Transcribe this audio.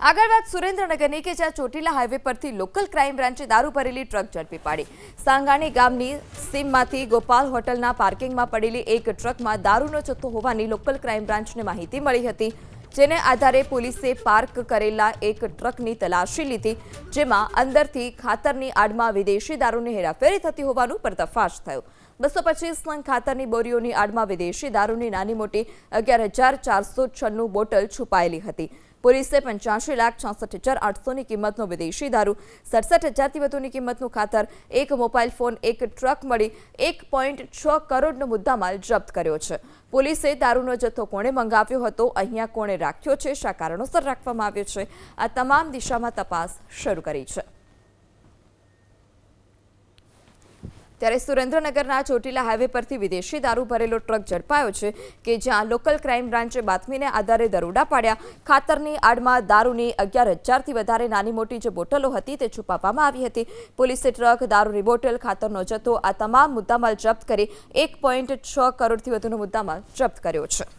આગળ વાત સુરેન્દ્રનગરની કે જ્યાં ચોટીલા હાઈવે પરથી લોકલ ક્રાઇમ બ્રાન્ચે દારૂ ભરેલી ટ્રક ઝડપી પાડી। સાંગાણી ગામની સીમમાંથી ગોપાલ હોટલના પાર્કિંગમાં પડેલી એક ટ્રકમાં દારૂનો જથ્થો હોવાની લોકલ ક્રાઇમ બ્રાન્ચને માહિતી મળી હતી, જેને આધારે પોલીસે પાર્ક કરેલા એક ટ્રકની તલાશી લીધી, જેમાં અંદરથી ખાતરની આડમાં વિદેશી દારૂની હેરાફેરી થતી હોવાનું પર્દાફાશ થયો। 225 નંગ ખાતરની બોરીઓની આડમાં વિદેશી દારૂની નાની મોટી 11,496 બોટલ છુપાયેલી હતી। પોલીસે 85,66,800ની કિંમતનો વિદેશી દારૂ, 67,000થી વધુની કિંમતનું ખાતર, એક મોબાઈલ ફોન, એક ટ્રક મળી 1.6 કરોડનો મુદ્દામાલ જપ્ત કર્યો છે। પોલીસે દારૂનો જથ્થો કોણે મંગાવ્યો હતો, અહીંયા કોણે રાખ્યો છે, શા કારણોસર રાખવામાં આવ્યો છે, આ તમામ દિશામાં તપાસ શરૂ કરી છે। ત્યારે સુરેન્દ્રનગરના ચોટીલા હાઈવે પરથી વિદેશી દારૂ ભરેલો ટ્રક ઝડપાયો છે કે જ્યાં લોકલ ક્રાઇમ બ્રાન્ચે બાતમીને આધારે દરોડા પાડ્યા। ખાતરની આડમાં દારૂની 11,000થી વધારે નાની મોટી જે બોટલો હતી તે છુપાવવામાં આવી હતી। પોલીસે ટ્રક, દારૂની બોટલ, ખાતરનો જથ્થો, આ તમામ મુદ્દામાલ જપ્ત કરી 1.6 કરોડથી વધુનો મુદ્દામાલ જપ્ત કર્યો છે।